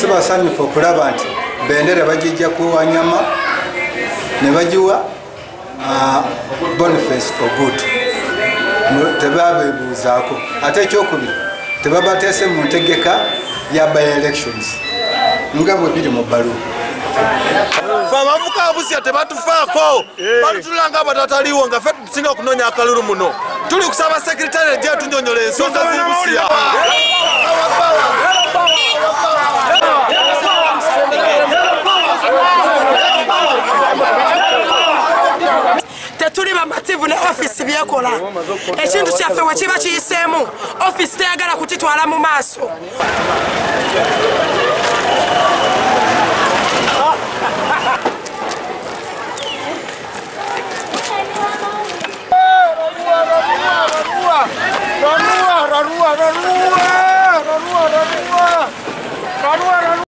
Sibasanyufu okulaba nti bendera bagijja ku Wanyama ne bagiwa Boniface Ogutu tebabeebuuzaako ate ekyokubiri tebabateese mu ntegeka ya by-elections nga bwe biri mu bbaluwa. Abavuka abusya tebatufaako batutulanga abatataliwo nga ffe tusinga okunoonya akalulu muno tuli kusaba sekretary ejja tunyonyola ensonga z'ebusya. Tetuli bamativu ne office byekola ekintu kyaffe wekiba kiyiseemu office teyagala kukitwala mu maaso. Ranua